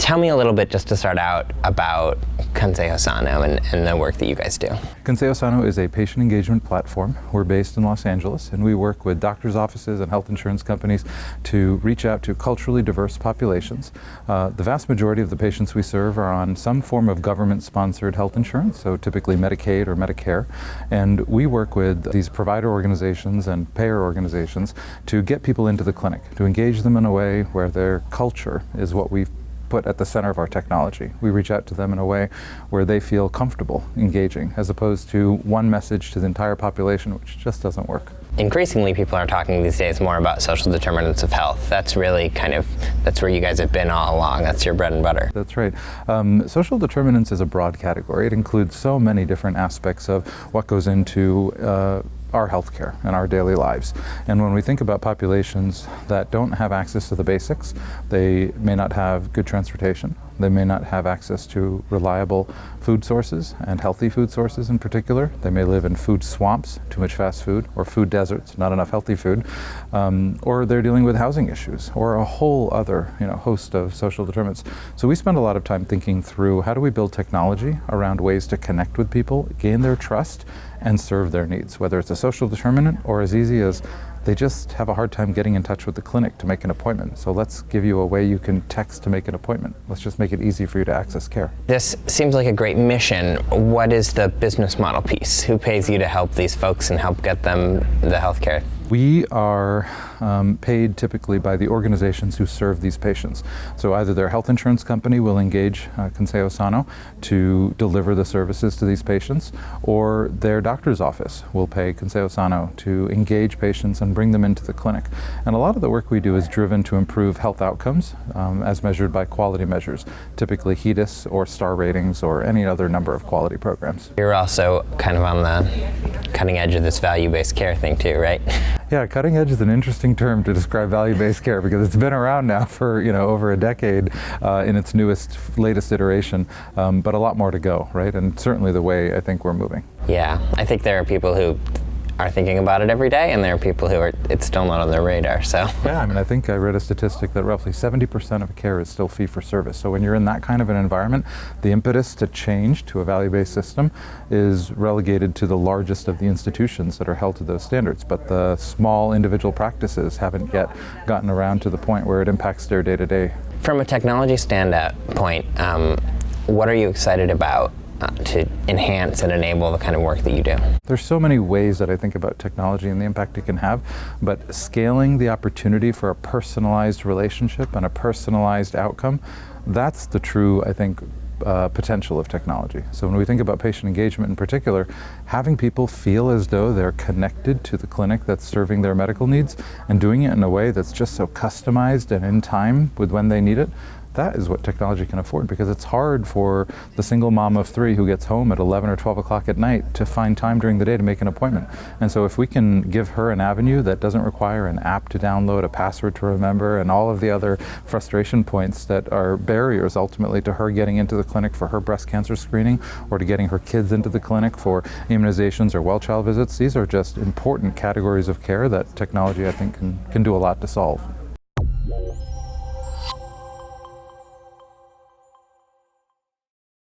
Tell me a little bit, just to start out, about ConsejoSano and the work that you guys do. ConsejoSano is a patient engagement platform. We're based in Los Angeles, and we work with doctors' offices and health insurance companies to reach out to culturally diverse populations. The vast majority of the patients we serve are on some form of government-sponsored health insurance, so typically Medicaid or Medicare, and we work with these provider organizations and payer organizations to get people into the clinic, to engage them in a way where their culture is what we put at the center of our technology. We reach out to them in a way where they feel comfortable engaging, as opposed to one message to the entire population, which just doesn't work. Increasingly, people are talking these days more about social determinants of health. That's really that's where you guys have been all along. That's your bread and butter. That's right. Social determinants is a broad category. It includes so many different aspects of what goes into our healthcare and our daily lives. And when we think about populations that don't have access to the basics, they may not have good transportation, they may not have access to reliable food sources and healthy food sources in particular. They may live in food swamps, too much fast food, or food deserts, not enough healthy food, or they're dealing with housing issues, or a whole other host of social determinants. So we spend a lot of time thinking through how do we build technology around ways to connect with people, gain their trust, and serve their needs, whether it's a social determinant or as easy as they just have a hard time getting in touch with the clinic to make an appointment. So let's give you a way you can text to make an appointment. Let's just make it easy for you to access care. This seems like a great mission. What is the business model piece? Who pays you to help these folks and help get them the health care? We are paid typically by the organizations who serve these patients. So either their health insurance company will engage ConsejoSano to deliver the services to these patients, or their doctor's office will pay ConsejoSano to engage patients and bring them into the clinic. And a lot of the work we do is driven to improve health outcomes as measured by quality measures, typically HIMSS or star ratings or any other number of quality programs. You're also kind of on the cutting edge of this value-based care thing too, right? Yeah, cutting edge is an interesting term to describe value-based care because it's been around now for over a decade in its latest iteration, but a lot more to go, right? And certainly the way I think we're moving. Yeah, I think there are people who are thinking about it every day, and there are people who it's still not on their radar. So yeah, I think I read a statistic that roughly 70% of care is still fee for service. So when you're in that kind of an environment, the impetus to change to a value-based system is relegated to the largest of the institutions that are held to those standards. But the small individual practices haven't yet gotten around to the point where it impacts their day-to-day. From a technology standpoint, what are you excited about to enhance and enable the kind of work that you do? There's so many ways that I think about technology and the impact it can have, but scaling the opportunity for a personalized relationship and a personalized outcome, that's the true, I think, potential of technology. So when we think about patient engagement in particular, having people feel as though they're connected to the clinic that's serving their medical needs and doing it in a way that's just so customized and in time with when they need it, that is what technology can afford, because it's hard for the single mom of 3 who gets home at 11 or 12 o'clock at night to find time during the day to make an appointment. And so if we can give her an avenue that doesn't require an app to download, a password to remember, and all of the other frustration points that are barriers ultimately to her getting into the clinic for her breast cancer screening or to getting her kids into the clinic for immunizations or well child visits, these are just important categories of care that technology, I think, can do a lot to solve.